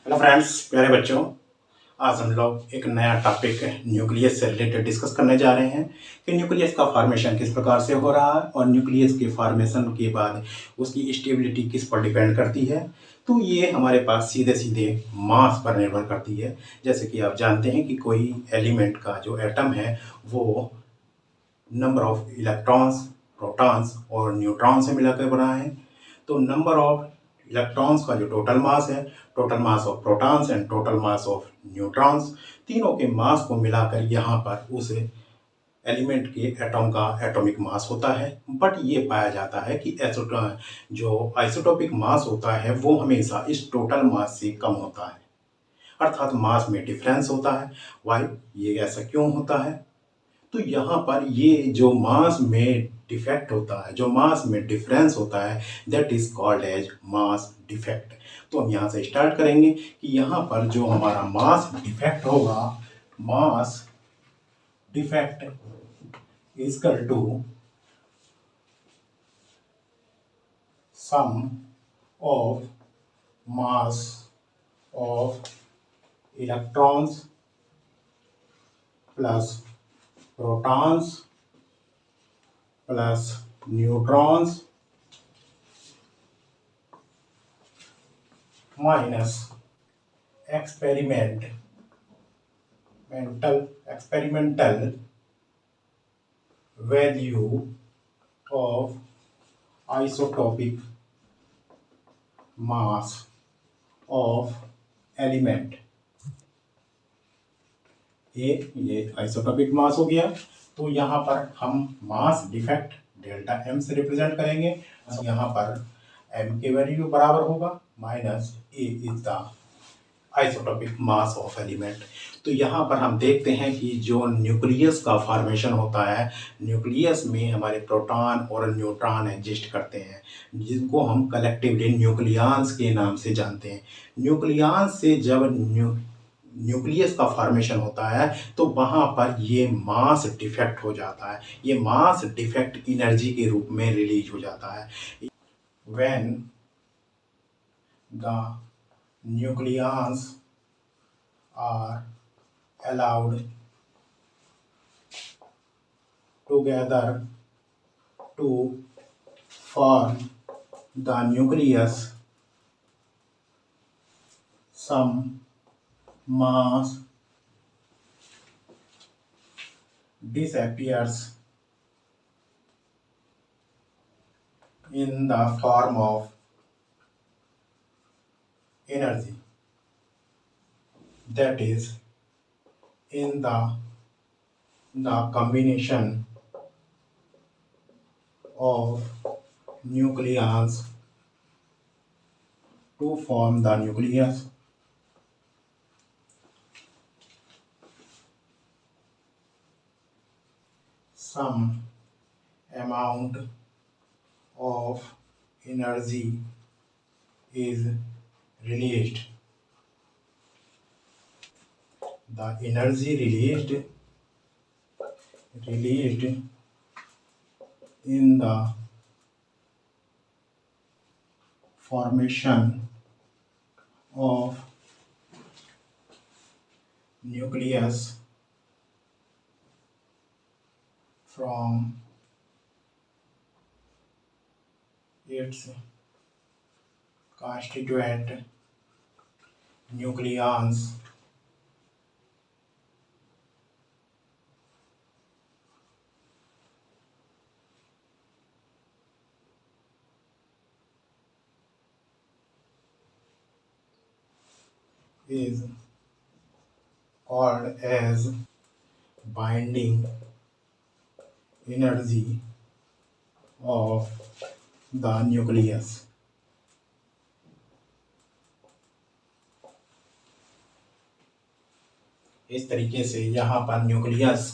Hello friends, प्यारे बच्चों। आज हम लोग एक नया टॉपिक न्यूक्लियस से रिलेटेड डिस्कस करने जा रहे हैं कि न्यूक्लियस का फॉर्मेशन किस प्रकार से हो रहा है और न्यूक्लियस के फॉर्मेशन के बाद उसकी स्टेबिलिटी किस पर डिपेंड करती है। तो ये हमारे पास सीधे सीधे मास पर निर्भर करती है। जैसे कि आप जानते हैं कि कोई एलिमेंट का जो एटम है वो नंबर ऑफ इलेक्ट्रॉन्स, प्रोटॉन्स और न्यूट्रॉन से मिलाकर बना है। तो नंबर ऑफ इलेक्ट्रॉन्स का जो टोटल मास है, total mass of protons and total mass of neutrons, तीनों के मास को मिलाकर यहाँ पर उस एलिमेंट के एटम का एटॉमिक मास होता है। बट ये पाया जाता है कि जो आइसोटोपिक मास होता है वो हमेशा इस टोटल मास से कम होता है, अर्थात मास में डिफरेंस होता है। वाई, ये ऐसा क्यों होता है? तो यहाँ पर ये जो मास में डिफेक्ट होता है, जो मास में डिफरेंस होता है, that is called as mass defect. तो हम यहाँ से स्टार्ट करेंगे कि यहाँ पर जो हमारा मास डिफेक्ट होगा, mass defect is equal to sum of mass of electrons plus protons plus neutrons minus experimental experimental value of isotopic mass of element। ये आइसोटोपिक मास हो गया। तो यहाँ पर हम मास डिफेक्ट डेल्टा एम से represent करेंगे। यहाँ पर एम के वैल्यू बराबर होगा minus A is the isotopic mass of element. तो यहाँ पर हम देखते हैं कि जो न्यूक्लियस का फॉर्मेशन होता है, न्यूक्लियस में हमारे प्रोटॉन और न्यूट्रॉन एग्जिस्ट करते हैं, जिनको हम कलेक्टिवली न्यूक्लियंस के नाम से जानते हैं। न्यूक्लियंस से जब न्यूक्लियस का फॉर्मेशन होता है तो वहाँ पर ये मास डिफेक्ट हो जाता है। ये मास डिफेक्ट एनर्जी के रूप में रिलीज हो जाता है। When the nucleons are allowed together to form the nucleus, some mass disappears in the form of energy, that is in the combination of nucleons to form the nucleus। Some amount of energy is released। The energy released in the formation of nucleus from its constituent nucleons is called as binding energy of the nucleus। इस तरीके से यहाँ पर nucleus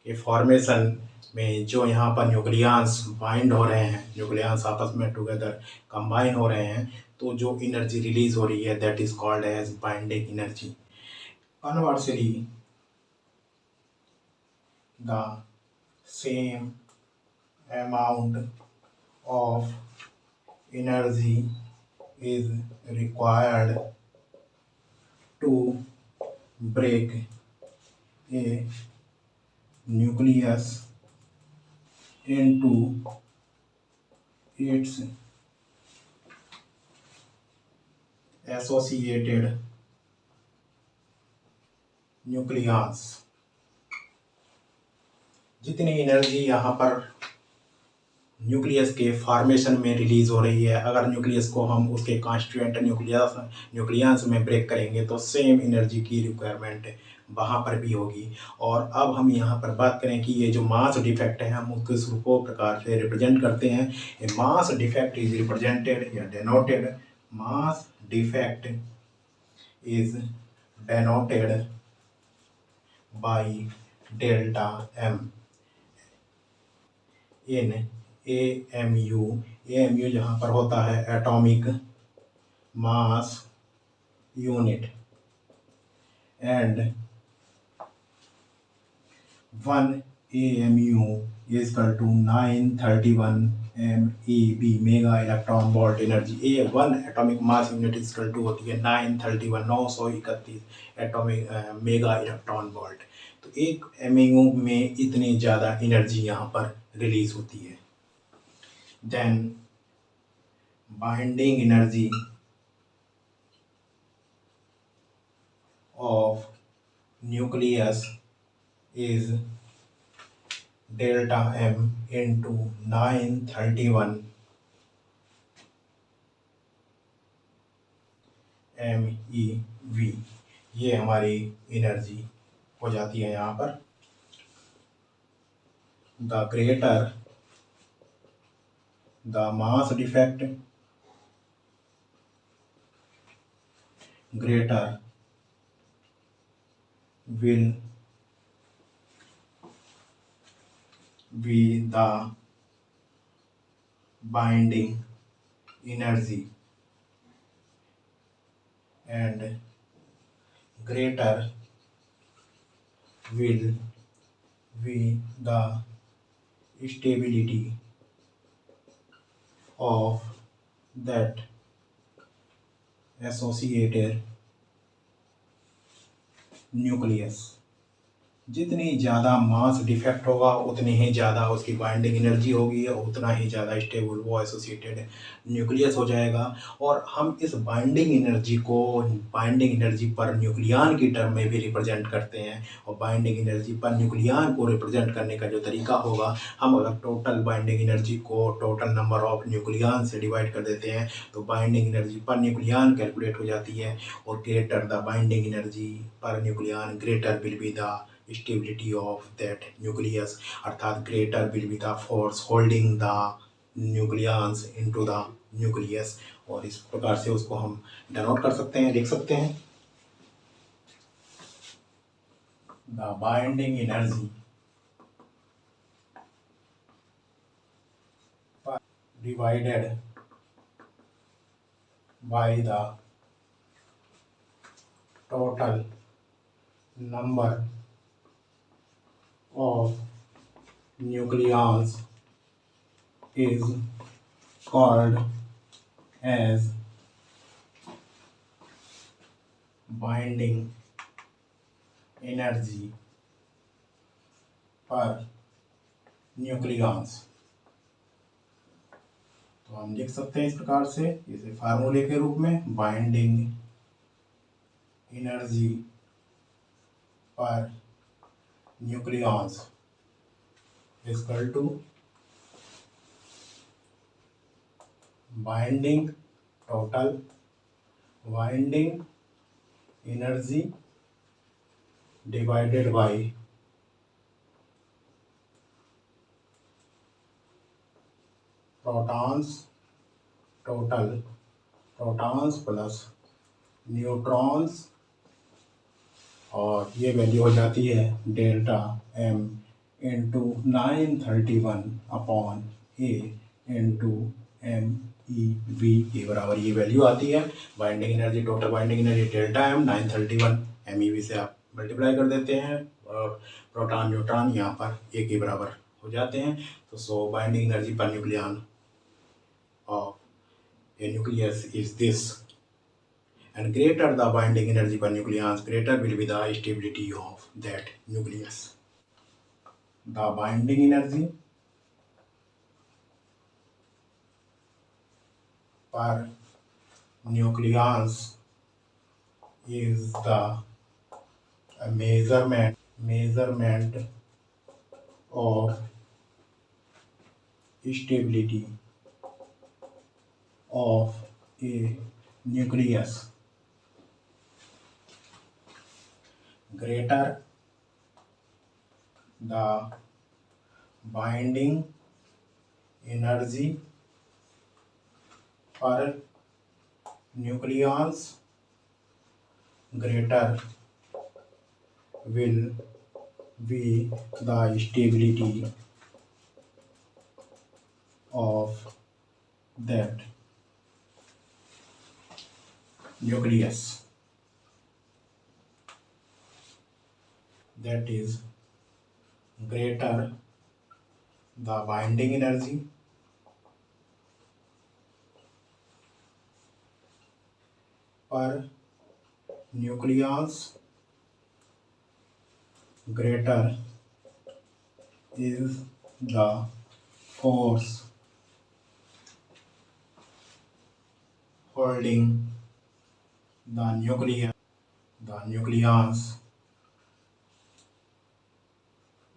के formation में जो यहाँ पर न्यूक्लियंस बाइंड हो रहे हैं, न्यूक्लियंस आपस में टुगेदर कंबाइन हो रहे हैं, तो जो एनर्जी रिलीज हो रही है that is called as binding energy. Conversely the same amount of energy is required to break a nucleus into its associated nucleus. जितनी एनर्जी यहाँ पर न्यूक्लियस के फॉर्मेशन में रिलीज हो रही है, अगर न्यूक्लियस को हम उसके कॉन्स्टिट्यूएंट न्यूक्लियंस में ब्रेक करेंगे तो सेम एनर्जी की रिक्वायरमेंट वहाँ पर भी होगी। और अब हम यहाँ पर बात करें कि ये जो मास डिफेक्ट है हम उसको किस प्रकार से रिप्रेजेंट करते हैं। A mass defect is represented या denoted, mass defect is denoted by delta M in AMU। AMU जहाँ पर होता है atomic mass unit, and 1 AMU is equal to 931 MeV, mega electron volt energy. A 1 atomic mass unit is equal to होती है 931 atomic mega electron volt. तो एक MeU में इतनी ज़्यादा एनर्जी यहाँ पर रिलीज होती है। Then binding energy of nucleus is delta M into 931 MeV। ये हमारी एनर्जी हो जाती है यहाँ पर। The greater the mass defect, greater will be the binding energy and greater will be the stability of that associated nucleus। जितनी ज़्यादा मास defect होगा उतनी ही ज़्यादा उसकी बाइंडिंग एनर्जी होगी और उतना ही ज़्यादा स्टेबल वो एसोसिएटेड न्यूक्लियस हो जाएगा। और हम इस बाइंडिंग एनर्जी को बाइंडिंग एनर्जी पर न्यूक्लियन की टर्म में भी रिप्रेजेंट करते हैं। और बाइंडिंग एनर्जी पर न्यूक्लियन को रिप्रेजेंट करने का जो तरीका होगा, हम अगर टोटल बाइंडिंग एनर्जी को टोटल नंबर ऑफ न्यूक्लियन से डिवाइड कर देते हैं तो binding energy per nucleon calculate हो जाती है। और greater the binding energy per nucleon greater will be the stability of that nucleus, अर्थात greater will be the force holding the nucleons into the nucleus। और इस प्रकार से उसको हम डिनोट कर सकते हैं, लिख सकते हैं। the binding energy divided by the total number of nucleons is called as binding energy per nucleons। तो हम लिख सकते हैं इस प्रकार से, इसे फार्मूले के रूप में, बाइंडिंग एनर्जी पर nucleons is equal to binding energy divided by total protons plus neutrons। और ये वैल्यू हो जाती है delta M into 931 upon A into MeV के बराबर ये वैल्यू आती है। Binding energy, total binding energy delta M 931 MeV से आप मल्टीप्लाई कर देते हैं और प्रोटॉन न्यूट्रॉन यहाँ पर A के बराबर हो जाते हैं। तो so binding energy per nucleon of a nucleus is this. and greater the binding energy per nucleons, greater will be the stability of that nucleus. The binding energy per nucleons is the measurement of stability of a nucleus. Greater the binding energy per nucleons, greater will be the stability of that nucleus. That is, greater the binding energy per nucleons, greater is the force holding the nucleons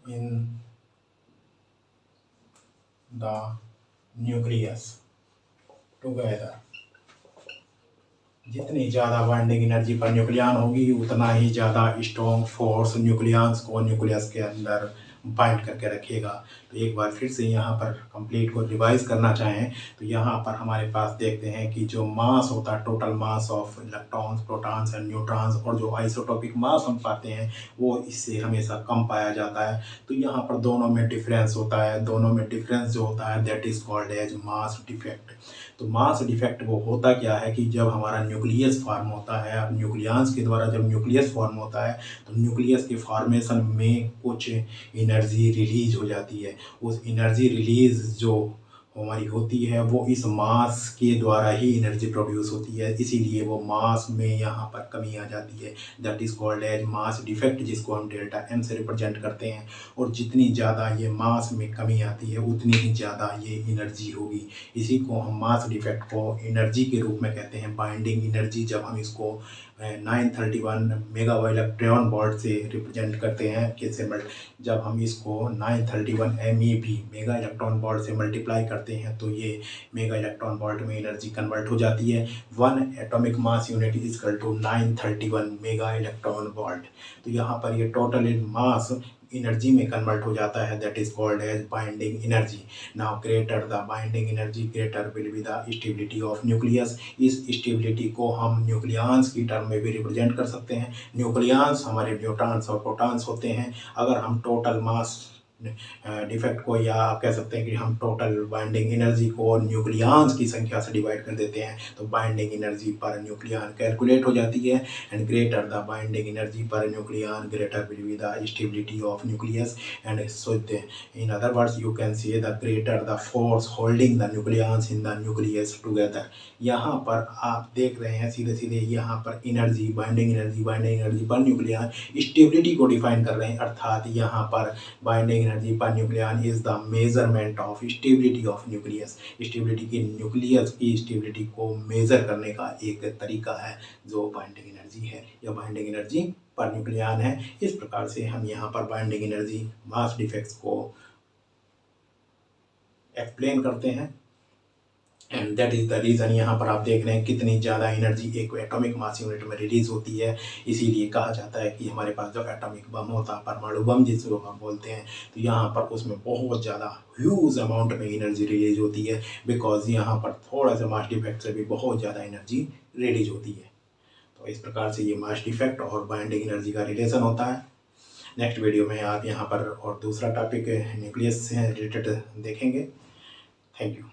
in the nucleus together. जितनी ज़्यादा binding energy per nucleon होगी उतना ही ज़्यादा strong force nucleons को nucleus के अंदर bind करके रखेगा। तो एक बार फिर से यहाँ पर कंप्लीट को रिवाइज करना चाहें तो यहाँ पर हमारे पास देखते हैं कि जो मास होता है, total mass of electrons, protons and neutrons, और जो आइसोटोपिक मास हम पाते हैं वो इससे हमेशा कम पाया जाता है। तो यहाँ पर दोनों में डिफरेंस होता है, दोनों में डिफरेंस जो होता है that is called as mass defect. तो मास डिफेक्ट वो होता क्या है कि जब हमारा न्यूक्लियस फॉर्म होता है, अब न्यूक्लियंस के द्वारा जब न्यूक्लियस फॉर्म होता है तो न्यूक्लियस के फॉर्मेशन में कुछ एनर्जी रिलीज हो जाती है। उस एनर्जी रिलीज जो हमारी होती है वो इस मास के द्वारा ही एनर्जी प्रोड्यूस होती है, इसीलिए वो मास में यहाँ पर कमी आ जाती है। That is called as mass defect, जिसको हम डेल्टा एम से रिप्रेजेंट करते हैं। और जितनी ज़्यादा ये मास में कमी आती है उतनी ही ज़्यादा ये एनर्जी होगी। इसी को हम मास डिफेक्ट को एनर्जी के रूप में कहते हैं। बाइंडिंग एनर्जी जब हम इसको 931 मेगा इलेक्ट्रॉन वोल्ट से रिप्रेजेंट करते हैं कि जब हम इसको 931 MeV मेगा इलेक्ट्रॉन वोल्ट से मल्टीप्लाई करते हैं तो ये मेगा इलेक्ट्रॉन वोल्ट में एनर्जी कन्वर्ट हो जाती है। 1 atomic mass unit is equal to 931 mega electron volt. तो यहाँ पर ये टोटल मास एनर्जी में कन्वर्ट हो जाता है, that is called as binding energy. Now greater the binding energy greater will be the stability of nucleus. इस stability को हम न्यूक्लियंस की टर्म में भी रिप्रेजेंट कर सकते हैं। न्यूक्लियंस हमारे न्यूट्रॉन्स और प्रोटॉन्स होते हैं। अगर हम टोटल मास डिफेक्ट को, या आप कह सकते हैं कि हम टोटल बाइंडिंग एनर्जी को न्यूक्लियंस की संख्या से डिवाइड कर देते हैं तो binding energy per nucleon calculate हो जाती है। And greater the binding energy per nucleon greater will be the stability of nucleus. And so in other words you can say the greater the force holding the nucleons in the nucleus together. यहाँ पर आप देख रहे हैं सीधे सीधे यहाँ पर energy, binding energy per nucleon stability को डिफाइन कर रहे हैं। अर्थात यहाँ पर binding energy per nucleon is the measurement of stability of nucleus. Stability की, न्यूक्लियस की स्टेबिलिटी को मेजर करने का एक तरीका है जो बाइंडिंग एनर्जी है या बाइंडिंग एनर्जी पर न्यूक्लियन है। इस प्रकार से हम यहाँ पर बाइंडिंग एनर्जी मास डिफेक्ट्स को एक्सप्लेन करते हैं। And that is the reason यहाँ पर आप देख रहे हैं कितनी ज़्यादा एनर्जी एक एटॉमिक मास यूनिट में रिलीज होती है। इसीलिए कहा जाता है कि हमारे पास जो एटॉमिक बम होता है, परमाणु बम जिसको हम बोलते हैं, तो यहाँ पर उसमें बहुत ज़्यादा ह्यूज अमाउंट में एनर्जी रिलीज होती है, बिकॉज यहाँ पर थोड़ा सा मास डिफेक्ट से भी बहुत ज़्यादा एनर्जी रिलीज होती है। तो इस प्रकार से ये मास डिफेक्ट और बाइंडिंग एनर्जी का रिलेशन होता है। नेक्स्ट वीडियो में आप यहाँ पर और दूसरा टॉपिक न्यूक्लियस से रिलेटेड देखेंगे। Thank you.